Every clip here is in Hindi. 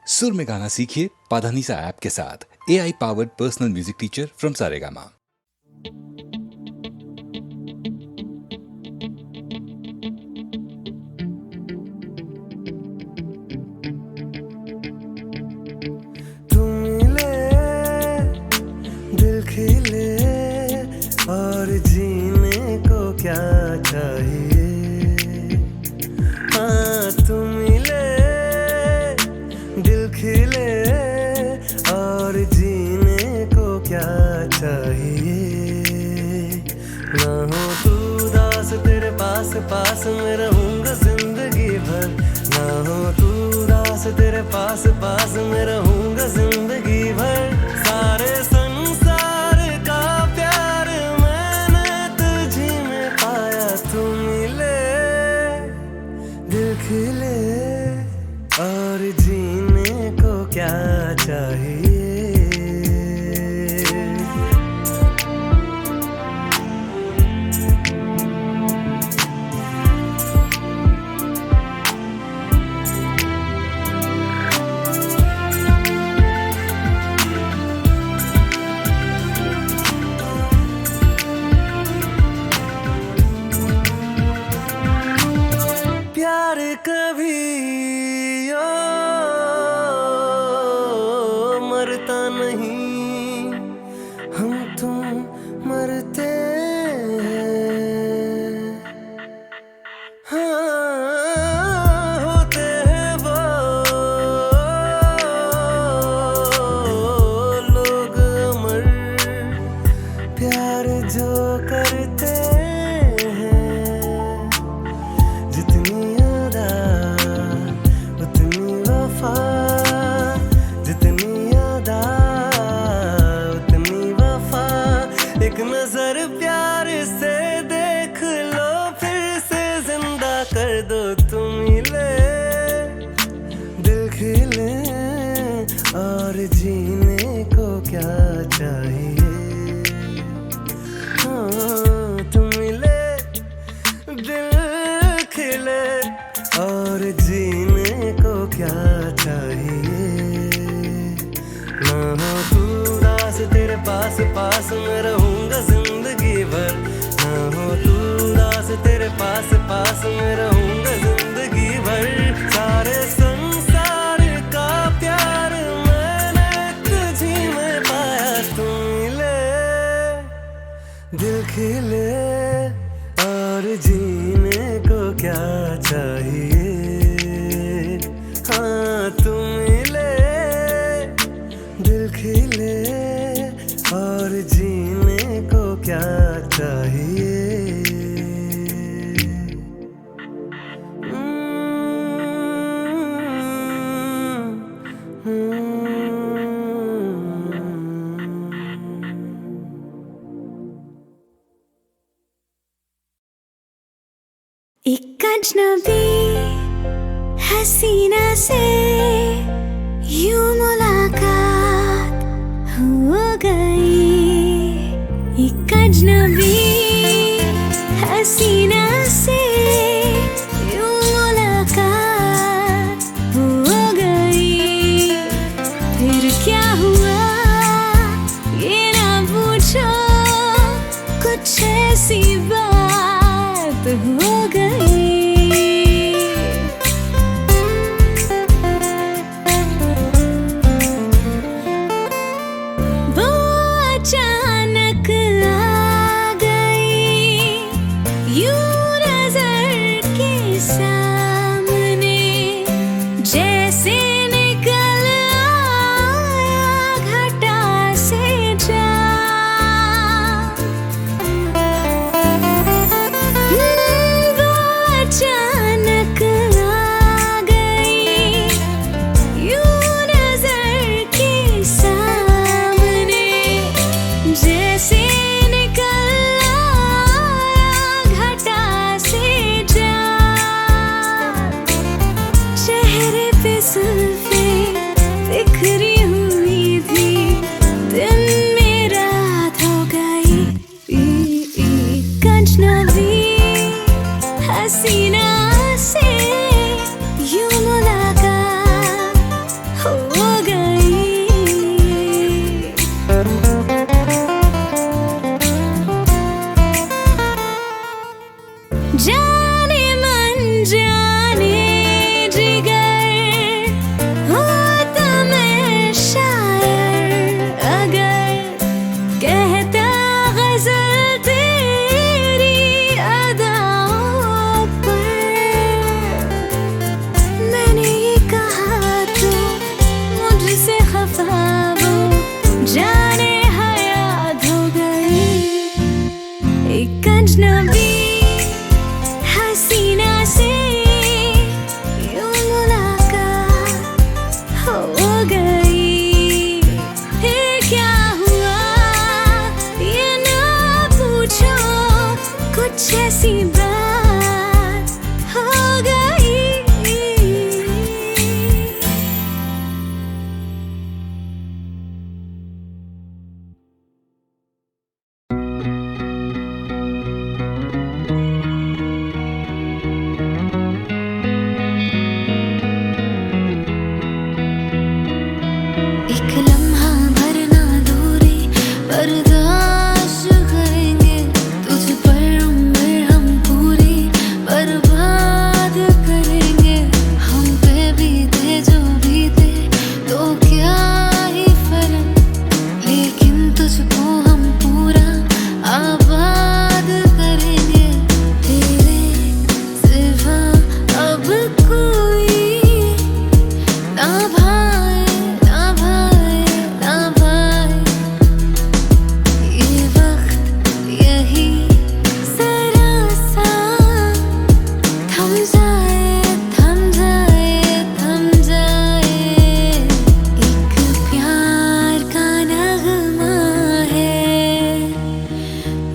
सुर में गाना सीखिए पाधानीसा ऐप के साथ। AI powered personal music teacher from Saregama. तुम मिले दिल खिले और जीने को क्या चाहिए। हाँ तुम मिले दिल खिले और जीने को क्या चाहिए। ना हो तू उदास तेरे पास पास मैं रहूंगा जिंदगी भर। ना हो तू उदास तेरे पास पास मैं रहूंगा जिंदगी भर। सारे संसार का प्यार मैंने तुझी में पाया। तू मिले दिल खिले और जीने को क्या चाहिए। प्यार कभी मरता नहीं, हम तुम मरते हैं। हाँ होते हैं वो लोग अमर, प्यार जो करते एक नजर प्यार से देख लो फिर से जिंदा कर दो। तुम मिले दिल खिले और जीने को क्या चाहिए। हाँ तुम मिले दिल खिले और जीने को क्या चाहिए। ना हो तू उदास तेरे पास पास मैं रहूंगा जिंदगी भर। ना हो तू उदास तेरे पास पास मैं रहूंगा जिंदगी भर। सारे संसार का प्यार मैंने तुझी में पाया। तुम मिले दिल खिले और जीने को क्या चाहिए। हाँ तुम मिले दिल खिले और जीने को क्या चाहिए। एक अजनबी हसीना से यूं मुलाकात हो गई। एक अजनबी हसीना से यूं मुलाकात हो गई। फिर क्या हुआ ये ना पूछो, कुछ ऐसी बात हो गई। बर्दाश्त करेंगे तुझ पर उम्र हम पूरी बर्बाद करेंगे। हम पे बीते जो बीते तो क्या ही फर्क, लेकिन तुझको हम पूरा आबाद करेंगे। तेरे सिवा अब कोई ना भाए ना भाए ना भाए। ये वक्त यही जरा सा थम जाए थम जाए थम जाए। एक प्यार का नगमा है,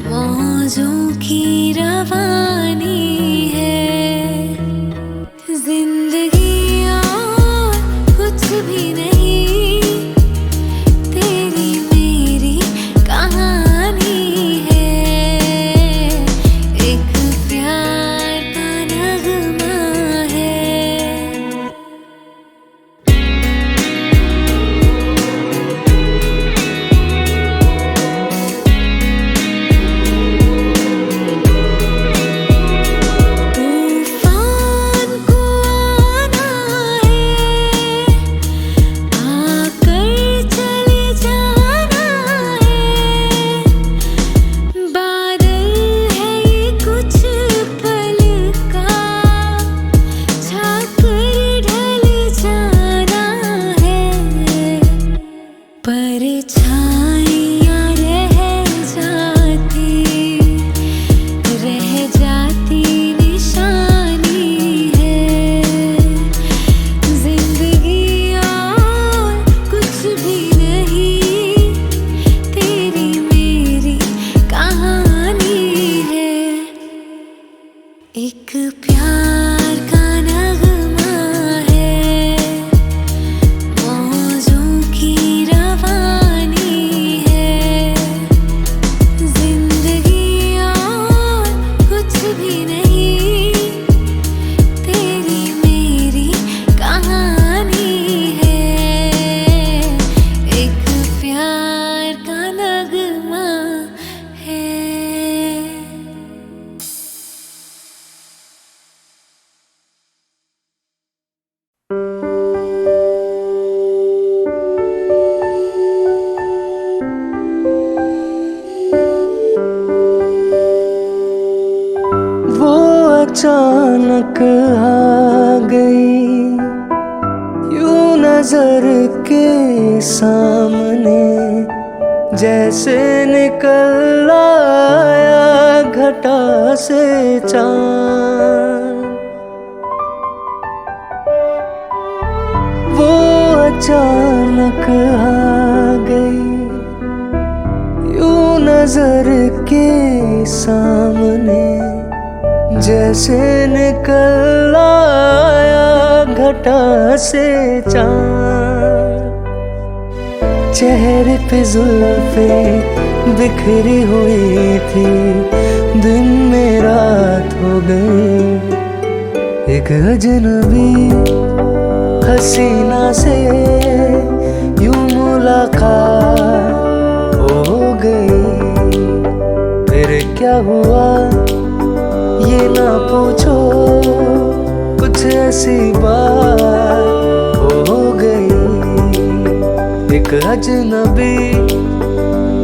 मौजों की रवानी है। जिंदगी और कुछ भी नहीं, तेरी मेरी कहानी है। एक प्यार का नगमा है। तूफान को आना है, आकर चले जाना है। बादल है ये कुछ पल का, छाकर ढल जाना है। परछाइयाँ रह जाती निशानी है। जिंदगी और कुछ भी नहीं, तेरी मेरी कहानी है। एक प्यार का नगमा है, मौजों की रवानी है। जिंदगी और कुछ भी नहीं, तेरी मेरी कहानी है। एक प्यार का नगमा है। वो अचानक आ गई यूं नजर के सामने, जैसे निकल आया घटा से चांद। वो अचानक आ गई यूं नजर के सामने, जैसे निकल आया घटा से चांद। चेहरे पे जुल्फे बिखरी हुई थी, दिन में रात हो गई। एक अजनबी हसीना से यूं मुलाकात हो गई। फिर क्या हुआ ये ना पूछो, कुछ ऐसी बात हो गई। एक अजनबी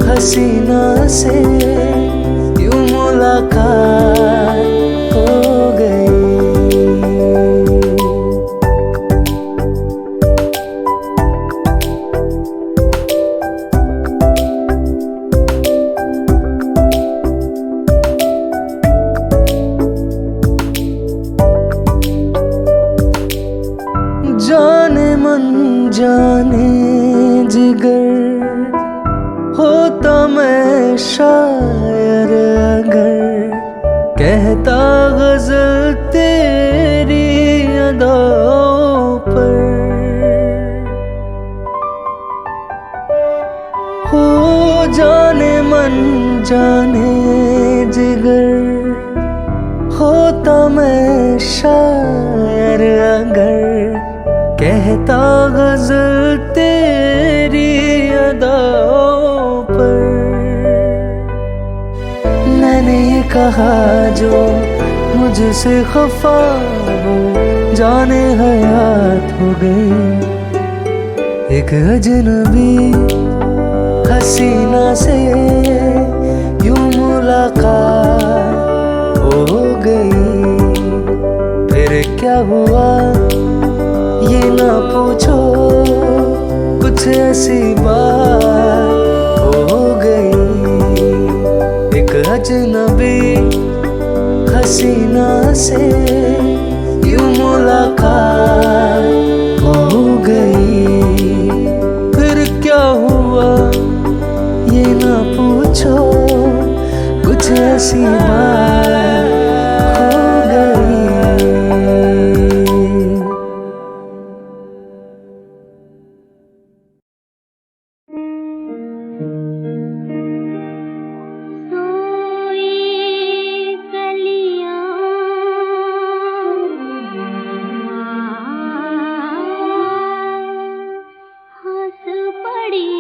हसीना से यूं मुलाकात हो गई। जाने मन जाने जिगर होता मैं शायर अगर, कहता गजल तेरी अदाओं पर। हो जाने मन जाने जिगर होता मैं शायर अगर, कहता गजल तेरी अदाओं पर। कहा जो मुझसे खफा हो, जाने हयात हो गई। एक अजनबी हसीना से यूं मुलाकात हो गई। फिर क्या हुआ ये ना पूछो, कुछ ऐसी बात हो गई। एक अजनबी हसीना से यूं मुलाकात हो गई। फिर क्या हुआ ये ना पूछो, कुछ ऐसी बात हो गई। सोई कलियां हंस पड़ी,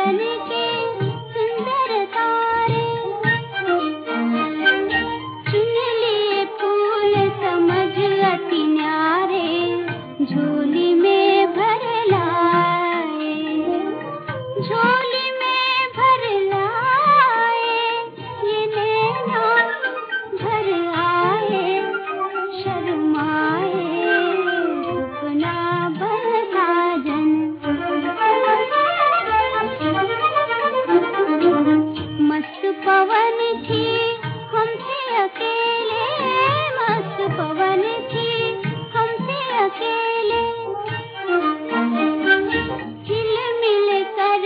के सुंदर तारे, चुन लिए फूल समझ अति न्यारे, झोली में भर लाए, झोली में भर लाए, ये नैना भर आए, शर्माए, सपना बन साजन। मस्त पवन थी हम थे अकेले, मस्त पवन थी हम थे अकेले, हिल मिल कर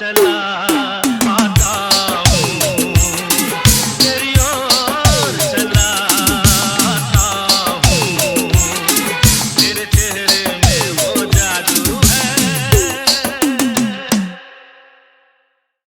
चला